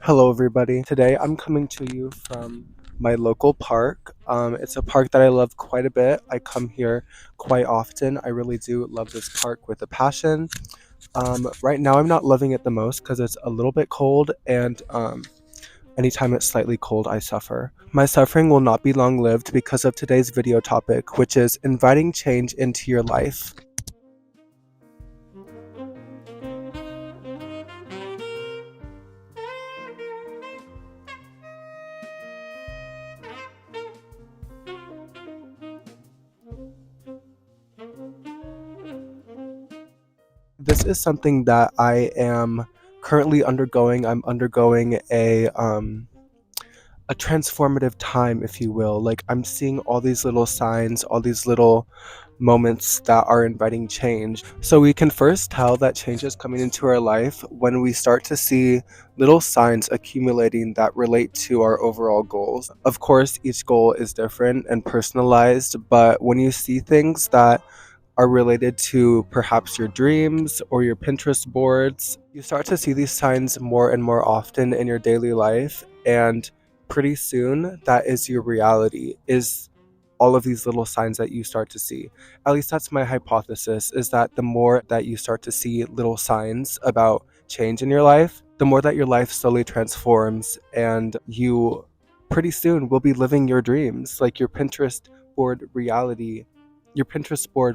Hello, everybody. Today I'm coming to you from my local park. It's a park that I love quite a bit. I come here quite often. I really do love this park with a passion. Right now, I'm not loving it the most because it's a little bit cold, and anytime it's slightly cold, I suffer. My suffering will not be long lived because of today's video topic, which is inviting change into your life. This is something that I am currently undergoing. I'm undergoing a transformative time, if you will. Like, I'm seeing all these little signs, all these little moments that are inviting change. So we can first tell that change is coming into our life when we start to see little signs accumulating that relate to our overall goals. Of course, each goal is different and personalized, but when you see things that are related to perhaps your dreams or your Pinterest boards, you start to see these signs more and more often in your daily life, and pretty soon that is your reality, is all of these little signs that you start to see. At least that's my hypothesis, is that the more that you start to see little signs about change in your life, the more that your life slowly transforms, and you pretty soon will be living your dreams. Like, your Pinterest board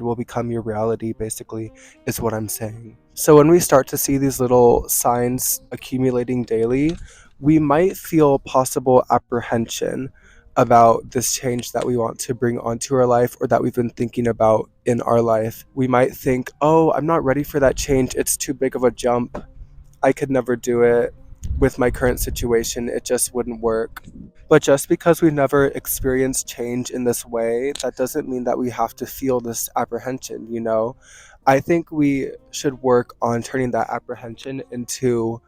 will become your reality, basically, is what I'm saying. So when we start to see these little signs accumulating daily, we might feel possible apprehension about this change that we want to bring onto our life, or that we've been thinking about in our life. We might think, oh, I'm not ready for that change. It's too big of a jump. I could never do it. With my current situation, it just wouldn't work. But just because we've never experienced change in this way, that doesn't mean that we have to feel this apprehension. I think we should work on turning that apprehension into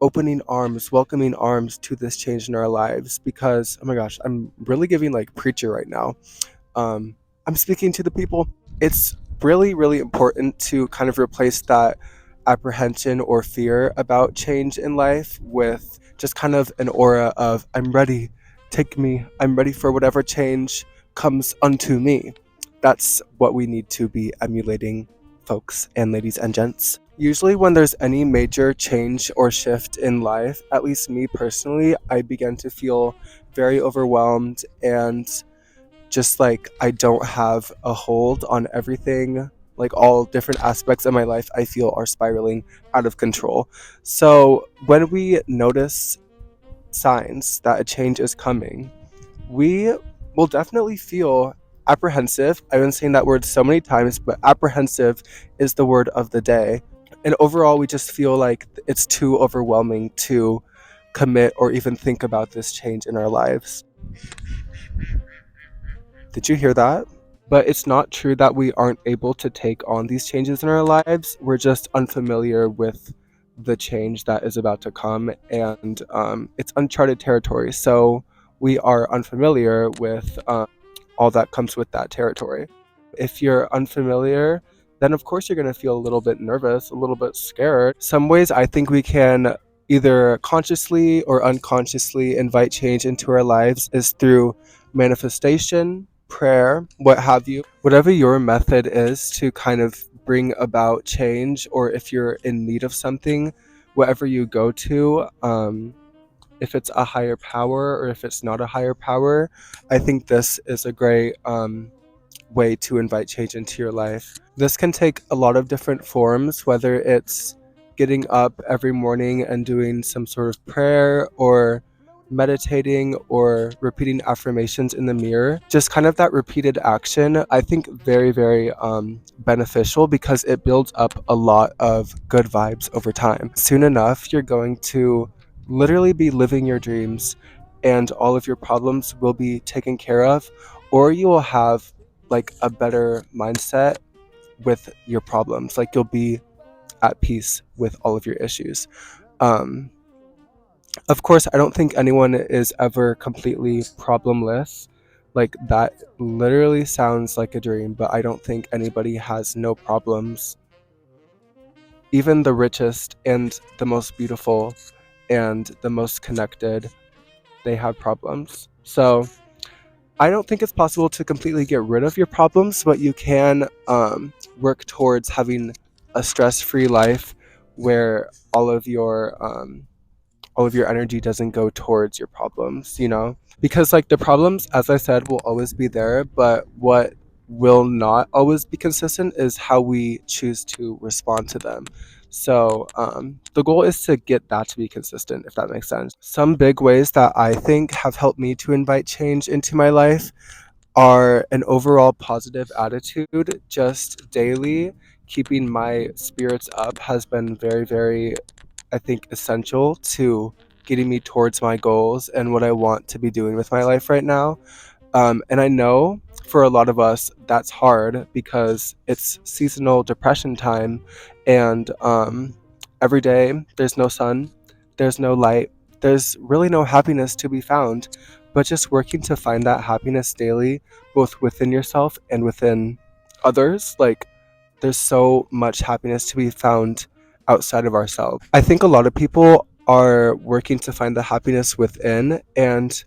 opening arms, welcoming arms to this change in our lives. Because, oh my gosh, I'm really giving like preacher right now. I'm speaking to the people. It's really, really important to kind of replace that apprehension or fear about change in life with just kind of an aura of, I'm ready, take me, I'm ready for whatever change comes unto me. That's what we need to be emulating, folks and ladies and gents. Usually, when there's any major change or shift in life, at least me personally, I begin to feel very overwhelmed, and just like I don't have a hold on everything. Like, all different aspects of my life, I feel, are spiraling out of control. So when we notice signs that a change is coming, we will definitely feel apprehensive. I've been saying that word so many times, but apprehensive is the word of the day. And overall, we just feel like it's too overwhelming to commit or even think about this change in our lives. Did you hear that? But it's not true that we aren't able to take on these changes in our lives. We're just unfamiliar with the change that is about to come, and it's uncharted territory. So we are unfamiliar with all that comes with that territory. If you're unfamiliar, then of course you're going to feel a little bit nervous, a little bit scared. Some ways I think we can either consciously or unconsciously invite change into our lives is through manifestation, prayer, what have you. Whatever your method is to kind of bring about change, or if you're in need of something, whatever you go to, if it's a higher power or if it's not a higher power, I think this is a great way to invite change into your life. This can take a lot of different forms, whether it's getting up every morning and doing some sort of prayer, or meditating, or repeating affirmations in the mirror. Just kind of that repeated action, I think, very, very beneficial, because it builds up a lot of good vibes over time. Soon enough, you're going to literally be living your dreams, and all of your problems will be taken care of, or you will have like a better mindset with your problems. Like, you'll be at peace with all of your issues. Um, of course, I don't think anyone is ever completely problemless. Like, that literally sounds like a dream, but I don't think anybody has no problems. Even the richest and the most beautiful and the most connected, they have problems. So I don't think it's possible to completely get rid of your problems, but you can work towards having a stress-free life where all of your energy doesn't go towards your problems, you know? Because like the problems, as I said, will always be there, but what will not always be consistent is how we choose to respond to them. So the goal is to get that to be consistent, if that makes sense. Some big ways that I think have helped me to invite change into my life are an overall positive attitude, just daily. Keeping my spirits up has been very, very, I think, essential to getting me towards my goals and what I want to be doing with my life right now. And I know for a lot of us that's hard because it's seasonal depression time, and every day there's no sun, there's no light, there's really no happiness to be found. But just working to find that happiness daily, both within yourself and within others, like there's so much happiness to be found outside of ourselves. I think a lot of people are working to find the happiness within, and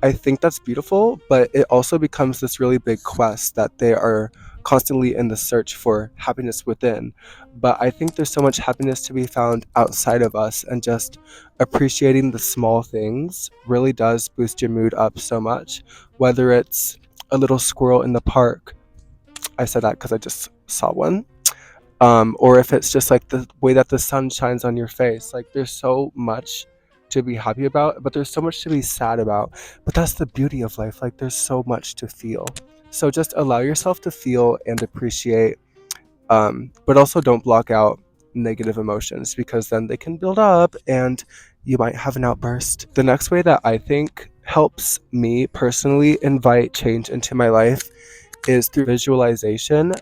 I think that's beautiful, but it also becomes this really big quest that they are constantly in the search for happiness within. But I think there's so much happiness to be found outside of us, and just appreciating the small things really does boost your mood up so much. Whether it's a little squirrel in the park, I said that because I just saw one, or if it's just like the way that the sun shines on your face. Like there's so much to be happy about, but there's so much to be sad about. But that's the beauty of life. Like there's so much to feel. So just allow yourself to feel and appreciate, but also don't block out negative emotions because then they can build up and you might have an outburst. The next way that I think helps me personally invite change into my life is through visualization.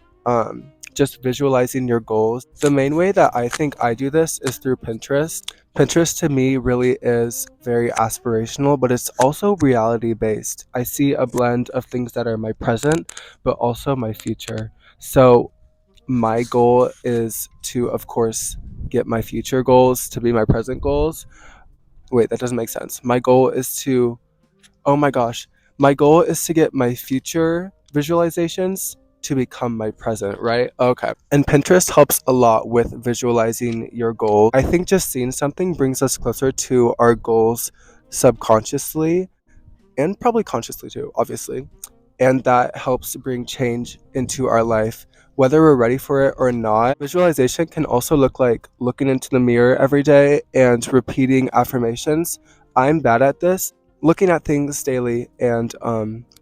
Just visualizing your goals. The main way that I think I do this is through Pinterest. Pinterest to me really is very aspirational, but it's also reality based. I see a blend of things that are my present, but also my future. So my goal is to, of course, get my future goals to be my present goals. Wait, that doesn't make sense. My goal is to, oh my gosh, my goal is to get my future visualizations to become my present, right? Okay. And Pinterest helps a lot with visualizing your goal. I think just seeing something brings us closer to our goals subconsciously and probably consciously too, obviously. And that helps bring change into our life, whether we're ready for it or not. Visualization can also look like looking into the mirror every day and repeating affirmations. I'm bad at this. Looking at things daily and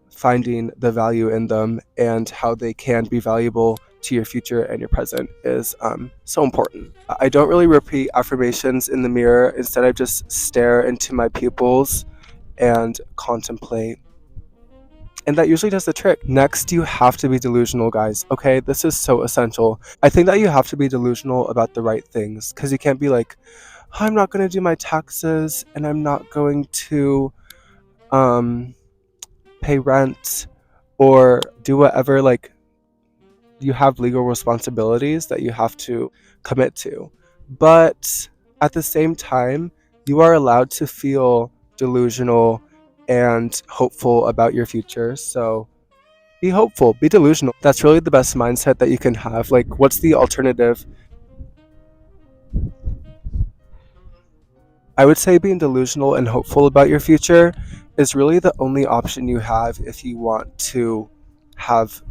finding the value in them and how they can be valuable to your future and your present is so important. I don't really repeat affirmations in the mirror. Instead, I just stare into my pupils and contemplate, and that usually does the trick. Next, you have to be delusional, guys. Okay, this is so essential. I think that you have to be delusional about the right things, because you can't be like, I'm not going to do my taxes and I'm not going to um, pay rent or do whatever. Like, you have legal responsibilities that you have to commit to. But at the same time, you are allowed to feel delusional and hopeful about your future. So be hopeful, be delusional. That's really the best mindset that you can have. Like, what's the alternative? I would say being delusional and hopeful about your future is really the only option you have if you want to have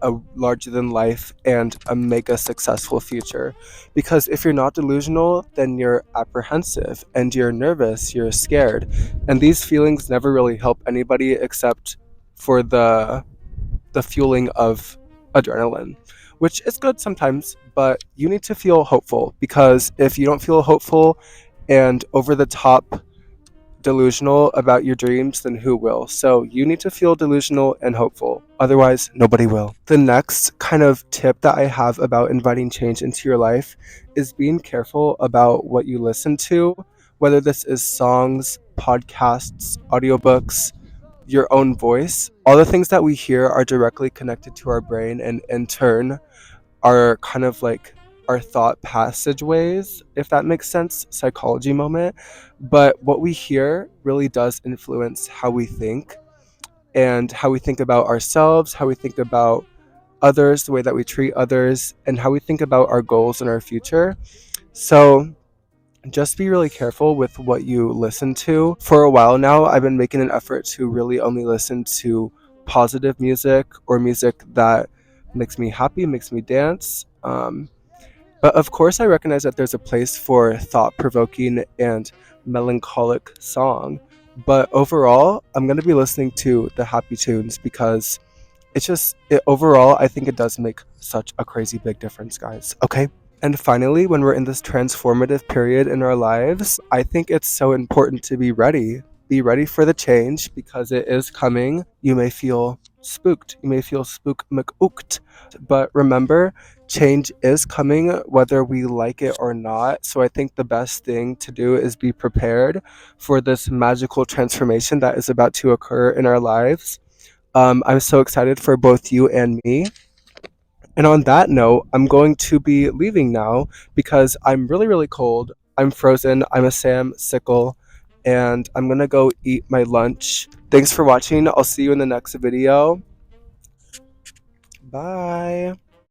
a larger than life and a mega successful future. Because if you're not delusional, then you're apprehensive and you're nervous, you're scared. And these feelings never really help anybody except for the fueling of adrenaline, which is good sometimes, but you need to feel hopeful, because if you don't feel hopeful and over the top delusional about your dreams, then who will? So you need to feel delusional and hopeful. Otherwise, nobody will. The next kind of tip that I have about inviting change into your life is being careful about what you listen to, whether this is songs, podcasts, audiobooks, your own voice. All the things that we hear are directly connected to our brain, and in turn are kind of like our thought passageways, if that makes sense, psychology moment. But what we hear really does influence how we think and how we think about ourselves, how we think about others, the way that we treat others, and how we think about our goals and our future. So just be really careful with what you listen to. For a while now, I've been making an effort to really only listen to positive music or music that makes me happy, makes me dance. But of course, I recognize that there's a place for thought provoking and melancholic song. But overall, I'm going to be listening to the happy tunes because overall, I think it does make such a crazy big difference, guys. Okay? And finally, when we're in this transformative period in our lives, I think it's so important to be ready. Be ready for the change because it is coming. You may feel spooked. You may feel spook McOoked. But remember, change is coming whether we like it or not. So I think the best thing to do is be prepared for this magical transformation that is about to occur in our lives. I'm so excited for both you and me. And on that note, I'm going to be leaving now because I'm really, really cold. I'm frozen. I'm a Sam sickle. And I'm going to go eat my lunch. Thanks for watching. I'll see you in the next video. Bye.